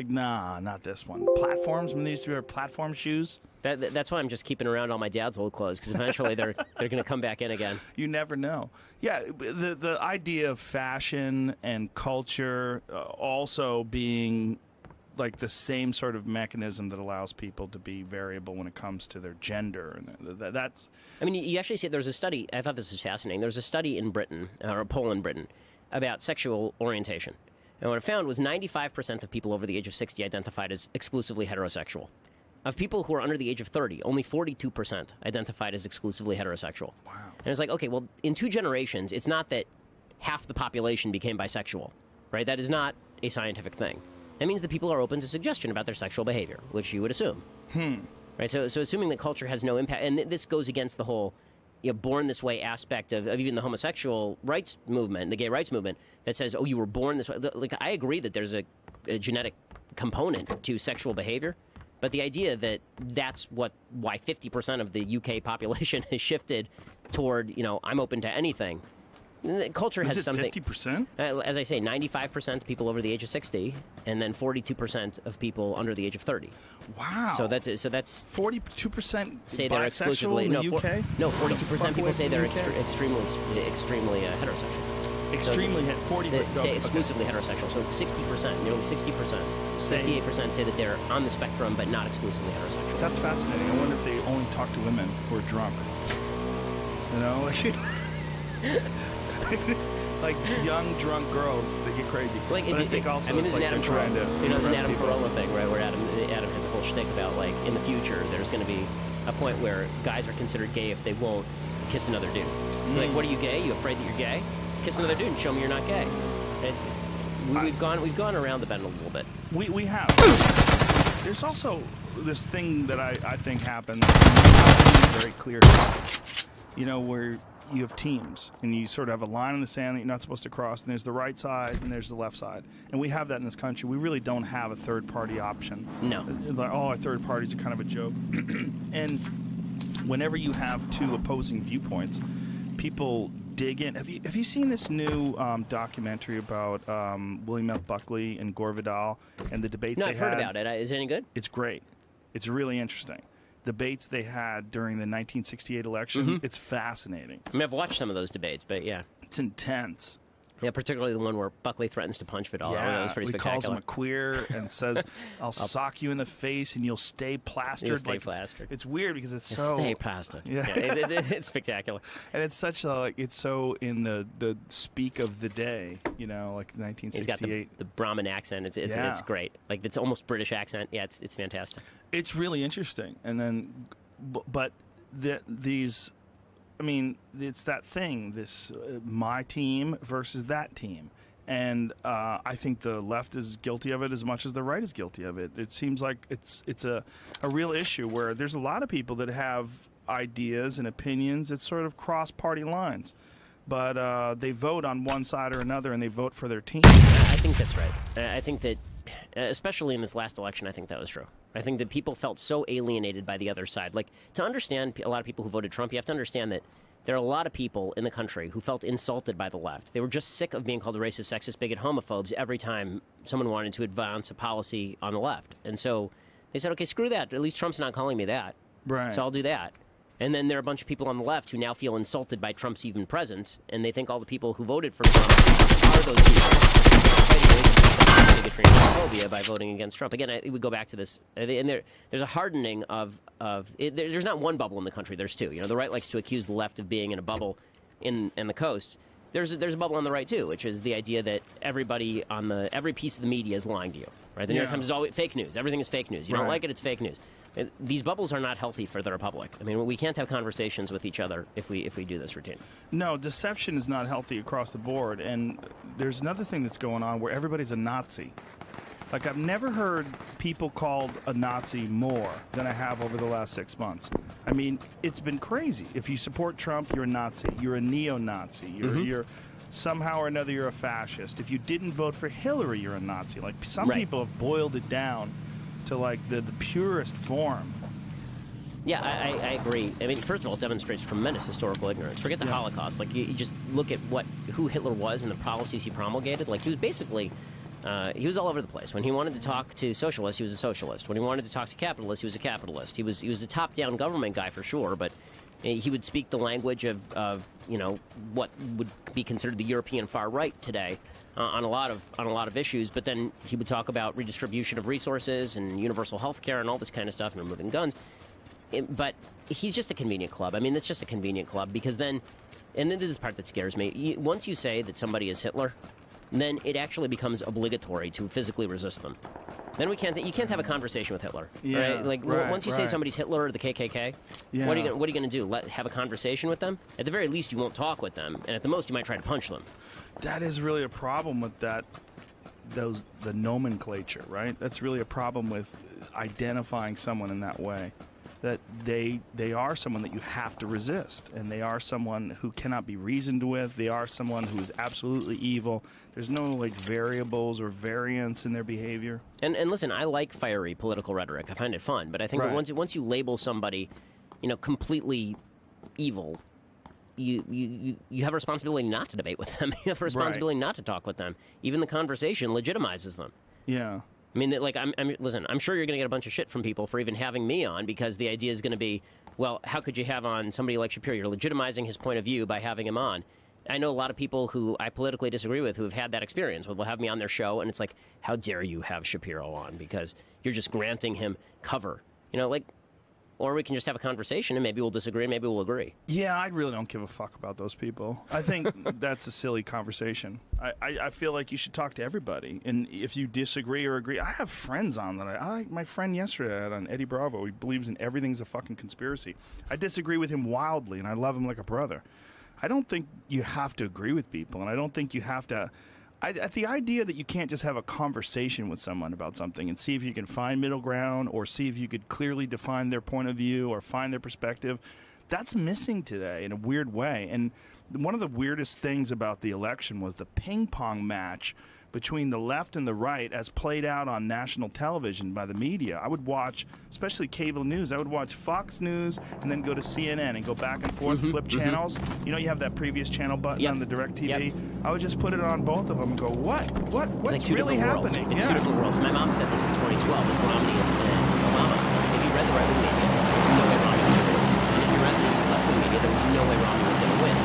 Nah, not this one. Platforms. When they used to wear platform shoes. That's why I'm just keeping around all my dad's old clothes, because eventually they're going to come back in again. You never know. Yeah, the idea of fashion and culture also being like the same sort of mechanism that allows people to be variable when it comes to their gender, and that's. I mean, you actually see there's a study. I thought this was fascinating. There's a study in Britain, or a poll in Britain, about sexual orientation. And what it found was 95% of people over the age of 60 identified as exclusively heterosexual. Of people who are under the age of 30, only 42% identified as exclusively heterosexual. Wow. And it's like, okay, well, in 2 generations, it's not that half the population became bisexual, right? That is not a scientific thing. That means that people are open to suggestion about their sexual behavior, which you would assume. Right? So assuming that culture has no impact, and this goes against the whole born this way aspect of even the homosexual rights movement, the gay rights movement, that says, oh, you were born this way. Like, I agree that there's a genetic component to sexual behavior, but the idea that that's why 50% of the UK population has shifted toward, I'm open to anything. Culture has something. 50%? As I say, 95% people over the age of 60, and then 42% of people under the age of 30. Wow. So that's 42% say they're exclusively in the UK? No, 42% people say they're extremely heterosexual. Extremely 40. Say exclusively heterosexual. So 60%, nearly 60%, 58% say that they're on the spectrum but not exclusively heterosexual. That's fascinating. I wonder if they only talk to women who are drunk. Like young drunk girls, they get crazy. Like, but I think also there's it's like an Adam they're trying to there's an impress Adam people. Carolla thing, right, where Adam has a whole shtick about, like, in the future there's going to be a point where guys are considered gay if they won't kiss another dude. Like, what are you, gay? You afraid that you're gay? Kiss another dude and show me you're not gay. We've gone around the bend a little bit. We have. There's also this thing that I think happens very clear. Where you have teams, and you sort of have a line in the sand that you're not supposed to cross, and there's the right side, and there's the left side. And we have that in this country. We really don't have a third-party option. No. Like, our third parties are kind of a joke. And whenever you have 2 opposing viewpoints, people dig in. Have you seen this new documentary about William F. Buckley and Gore Vidal and the debates they had? No, I've heard about it. Is it any good? It's great. It's really interesting. Debates they had during the 1968 election, it's fascinating. I mean, I've watched some of those debates, but yeah. It's intense. Yeah, particularly the one where Buckley threatens to punch Vidal. Yeah, that was pretty he calls spectacular. him a queer and says, I'll sock you in the face and you'll stay plastered. You'll stay plastered. It's weird because it's You'll so... Stay plastered. Yeah. It's spectacular. And it's such it's so in the speak of the day, like 1968. He's got the Brahmin accent. It's great. Like, it's almost British accent. Yeah, it's fantastic. It's really interesting. And then, but these... I mean, it's that thing, this my team versus that team. And I think the left is guilty of it as much as the right is guilty of it. It seems like it's a real issue where there's a lot of people that have ideas and opinions that sort of cross party lines. But they vote on one side or another, and they vote for their team. I think that's right. I think that, especially in this last election, I think that was true. I think that people felt so alienated by the other side. Like, to understand a lot of people who voted Trump, you have to understand that there are a lot of people in the country who felt insulted by the left. They were just sick of being called racist, sexist, bigot, homophobes every time someone wanted to advance a policy on the left. And so they said, okay, screw that. At least Trump's not calling me that. Right. So I'll do that. And then there are a bunch of people on the left who now feel insulted by Trump's even presence, and they think all the people who voted for Trump are those people fighting bigotry and homophobia by voting against Trump. Again, it would go back to this, and there's a hardening of it. There's not one bubble in the country. There's 2. The right likes to accuse the left of being in a bubble in the coast. There's a bubble on the right too, which is the idea that every piece of the media is lying to you. Right? The New York Times is always fake news. Everything is fake news. You don't like it, it's fake news. These bubbles are not healthy for the Republic. I mean, we can't have conversations with each other if we do this routine. No, deception is not healthy across the board. And there's another thing that's going on where everybody's a Nazi. Like, I've never heard people called a Nazi more than I have over the last 6 months. I mean, it's been crazy. If you support Trump, you're a Nazi. You're a neo-Nazi. You're somehow or another, you're a fascist. If you didn't vote for Hillary, you're a Nazi. Like, some people have boiled it down to, like, the purest form. Yeah, I agree. I mean, first of all, it demonstrates tremendous historical ignorance. Forget the Holocaust. Like, you just look at who Hitler was and the policies he promulgated. Like, he was basically He was all over the place. When he wanted to talk to socialists, he was a socialist. When he wanted to talk to capitalists, he was a capitalist. He was a top-down government guy for sure, but he would speak the language of what would be considered the European far right today on a lot of issues. But then he would talk about redistribution of resources and universal health care and all this kind of stuff and removing guns. But he's just a convenient club. I mean, it's just a convenient club because then, and then this is the part that scares me. Once you say that somebody is Hitler, then it actually becomes obligatory to physically resist them. Then you can't have a conversation with Hitler, right? Like once you say somebody's Hitler or the KKK, what are you going to do? Have a conversation with them? At the very least, you won't talk with them, and at the most, you might try to punch them. That is really a problem with the nomenclature, right? That's really a problem with identifying someone in that way. That they are someone that you have to resist, and they are someone who cannot be reasoned with. They are someone who is absolutely evil. There's no variables or variance in their behavior. And listen, I like fiery political rhetoric. I find it fun, but I think that once you label somebody, completely evil, you have a responsibility not to debate with them. You have a responsibility not to talk with them. Even the conversation legitimizes them. Yeah. I mean, listen, I'm sure you're going to get a bunch of shit from people for even having me on because the idea is going to be, well, how could you have on somebody like Shapiro? You're legitimizing his point of view by having him on. I know a lot of people who I politically disagree with who have had that experience. Will have me on their show, and it's like, how dare you have Shapiro on because you're just granting him cover. Or we can just have a conversation and maybe we'll disagree and maybe we'll agree. Yeah, I really don't give a fuck about those people. I think that's a silly conversation. I feel like you should talk to everybody. And if you disagree or agree, I have friends on that. My friend yesterday I had on Eddie Bravo, he believes in everything's a fucking conspiracy. I disagree with him wildly, and I love him like a brother. I don't think you have to agree with people, and I don't think you have to... the idea that you can't just have a conversation with someone about something and see if you can find middle ground or see if you could clearly define their point of view or find their perspective, that's missing today in a weird way. And one of the weirdest things about the election was the ping pong match between the left and the right as played out on national television by the media. I would watch, especially cable news, I would watch Fox News and then go to CNN and go back and forth, flip channels. You have that previous channel button on the DirecTV? Yep. I would just put it on both of them and go, what's really happening? It's two different worlds. My mom said this in 2012 with Romney and Obama. If you read the right-wing media, there's no way Romney was going to win. And if you read the left-wing media, there was no way Romney was going to win.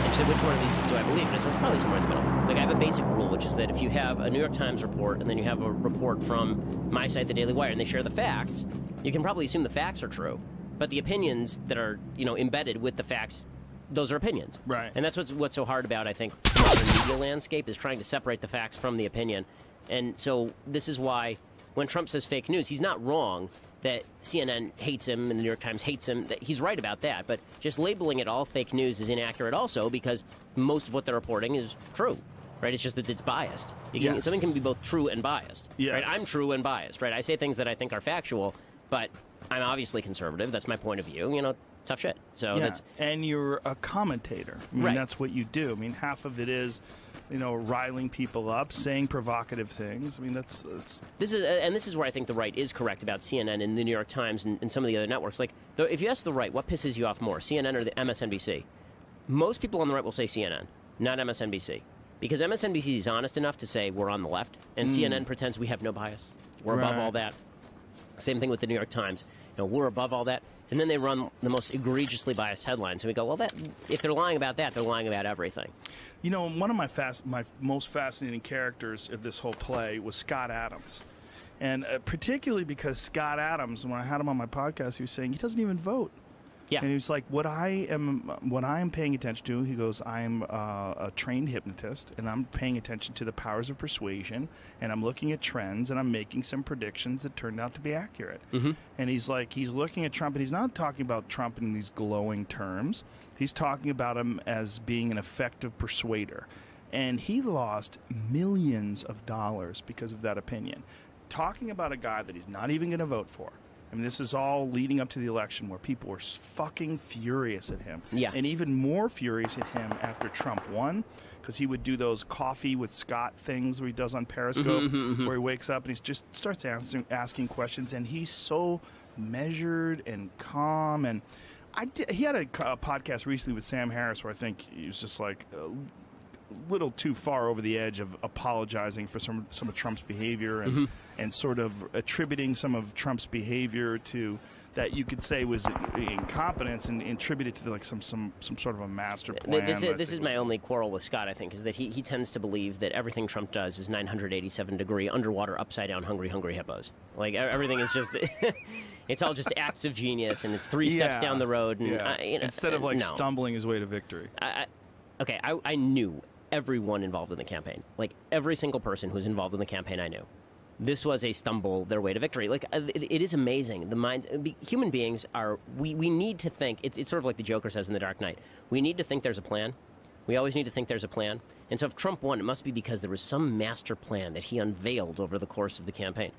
And she said, which one of these do I believe? And I said, it's probably somewhere in the middle. I have a basic rule, which is that if you have a New York Times report and then you have a report from my site, the Daily Wire, and they share the facts, you can probably assume the facts are true. But the opinions that are, embedded with the facts, those are opinions. Right. And that's what's so hard about, I think, the modern media landscape is trying to separate the facts from the opinion. And so this is why when Trump says fake news, he's not wrong that CNN hates him and the New York Times hates him. He's right about that. But just labeling it all fake news is inaccurate also because most of what they're reporting is true. Right, it's just that it's biased. Something can be both true and biased. Yes. Right, I'm true and biased. Right, I say things that I think are factual, but I'm obviously conservative. That's my point of view. Tough shit. So and you're a commentator. That's what you do. Half of it is, riling people up, saying provocative things. This is where I think the right is correct about CNN and the New York Times and some of the other networks. If you ask the right, what pisses you off more, CNN or the MSNBC? Most people on the right will say CNN, not MSNBC. Because MSNBC is honest enough to say we're on the left, and CNN pretends we have no bias. We're above all that. Same thing with the New York Times. We're above all that. And then they run the most egregiously biased headlines. And we go, well, if they're lying about that, they're lying about everything. One of my most fascinating characters of this whole play was Scott Adams. And particularly because Scott Adams, when I had him on my podcast, he was saying he doesn't even vote. Yeah. And he was like, what I am paying attention to, he goes, I'm a trained hypnotist, and I'm paying attention to the powers of persuasion, and I'm looking at trends, and I'm making some predictions that turned out to be accurate. Mm-hmm. And he's looking at Trump, and he's not talking about Trump in these glowing terms. He's talking about him as being an effective persuader. And he lost millions of dollars because of that opinion. Talking about a guy that he's not even going to vote for. This is all leading up to the election where people were fucking furious at him. Yeah. And even more furious at him after Trump won, because he would do those coffee with Scott things where he does on Periscope, where he wakes up and he just starts asking questions, and he's so measured and calm. And he had a podcast recently with Sam Harris where I think he was just like, little too far over the edge of apologizing for some of Trump's behavior and sort of attributing some of Trump's behavior to that you could say was incompetence and attributed to like some sort of a master plan. This is my only quarrel with Scott, I think, is that he tends to believe that everything Trump does is 987-degree underwater, upside-down, hungry hippos. Like, everything is just... it's all just acts of genius, and it's 3 steps down the road. And, instead of, like, stumbling his way to victory. I knew everyone involved in the campaign. Like, every single person who was involved in the campaign I knew. This was a stumble their way to victory. Like, it is amazing. The minds, human beings are, we need to think, it's sort of like the Joker says in The Dark Knight. We need to think there's a plan. We always need to think there's a plan. And so if Trump won, it must be because there was some master plan that he unveiled over the course of the campaign.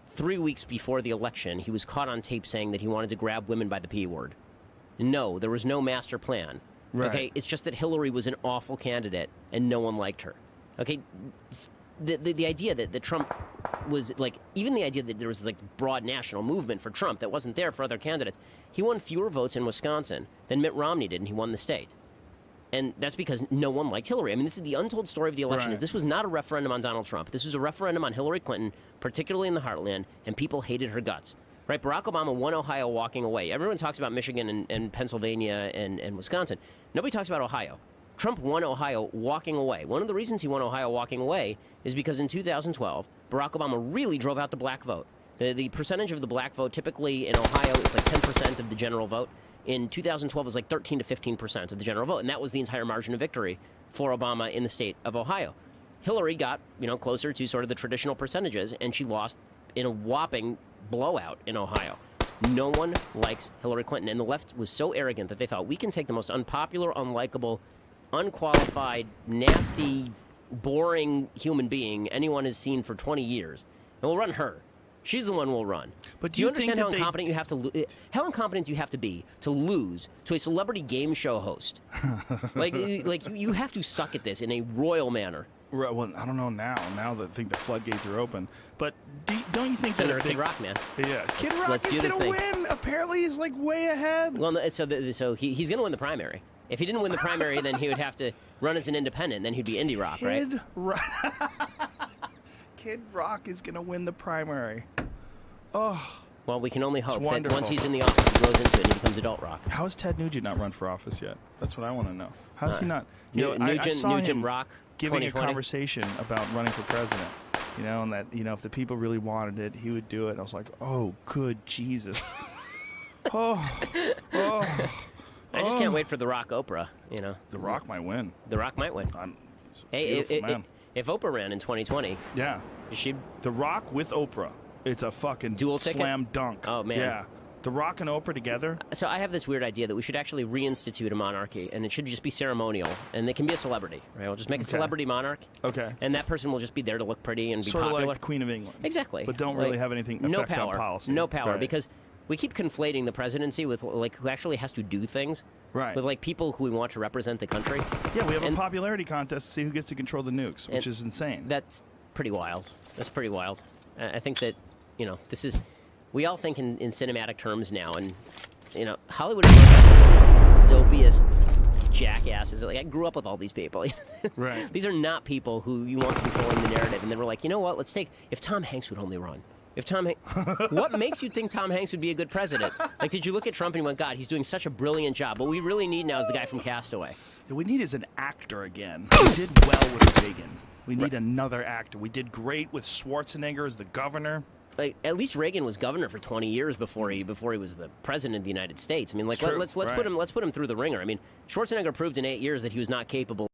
3 weeks before the election, he was caught on tape saying that he wanted to grab women by the P word. No, there was no master plan. Right. Okay, it's just that Hillary was an awful candidate and no one liked her. Okay, the idea that Trump was, like, even the idea that there was, like, broad national movement for Trump that wasn't there for other candidates. He won fewer votes in Wisconsin than Mitt Romney did, and he won the state. And that's because no one liked Hillary. I mean, this is the untold story of the election. Is this was not a referendum on Donald Trump. This was a referendum on Hillary Clinton, particularly in the heartland, and people hated her guts. Right? Barack Obama won Ohio walking away. Everyone talks about Michigan and Pennsylvania and Wisconsin. Nobody talks about Ohio. Trump won Ohio walking away. One of the reasons he won Ohio walking away is because in 2012, Barack Obama really drove out the black vote. The percentage of the black vote typically in Ohio is like 10% of the general vote. In 2012, it was like 13 to 15% of the general vote, and that was the entire margin of victory for Obama in the state of Ohio. Hillary got, closer to sort of the traditional percentages, and she lost in a whopping blowout in Ohio. No one likes Hillary Clinton, and the left was so arrogant that they thought we can take the most unpopular, unlikable, unqualified, nasty, boring human being anyone has seen for 20 years, and we'll run her. She's the one we'll run. But do you understand how incompetent you have to how incompetent do you have to be to lose to a celebrity game show host? like you have to suck at this in a royal manner. Right, well, I don't know now. Now that I think the floodgates are open, but don't you think Senator Kid Rock, man? Yeah, Kid Rock is going to win. Apparently, he's like way ahead. Well, so he's going to win the primary. If he didn't win the primary, then he would have to run as an independent. Then he'd be Indie Rock, right? Kid Rock is going to win the primary. Oh. Well, we can only hope that once he's in the office, he grows into it and he becomes adult rock. How has Ted Nugent not run for office yet? That's what I want to know. How's he not? Nugent Rock giving a conversation about running for president. And that if the people really wanted it, he would do it. And I was like, oh, good Jesus. I just can't wait for The Rock Oprah. The Rock might win. The Rock might win. If Oprah ran in 2020, yeah, The Rock with Oprah. It's a fucking dual slam dunk. Oh, man. Yeah. The Rock and Oprah together. So I have this weird idea that we should actually reinstitute a monarchy, and it should just be ceremonial, and they can be a celebrity, right? We'll just make a celebrity monarch. Okay. And that person will just be there to look pretty and be popular. Sort of like the Queen of England. Exactly. But don't really have anything effect on policy. No power, because we keep conflating the presidency with, who actually has to do things. Right. With, people who we want to represent the country. Yeah, we have a popularity contest to see who gets to control the nukes, which is insane. That's pretty wild. That's pretty wild. I think that, this is... We all think in cinematic terms now, and, Hollywood is the dopiest jackasses. I grew up with all these people. Right. These are not people who you want controlling the narrative, and then we're like, you know what, let's take... If Tom Hanks would only run... What makes you think Tom Hanks would be a good president? Did you look at Trump and you went, God, he's doing such a brilliant job. What we really need now is the guy from Castaway. What we need is an actor again. We did well with Reagan. We need another actor. We did great with Schwarzenegger as the governor. At least Reagan was governor for 20 years before he was the president of the United States. I mean, let's put him through the ringer. I mean, Schwarzenegger proved in 8 years that he was not capable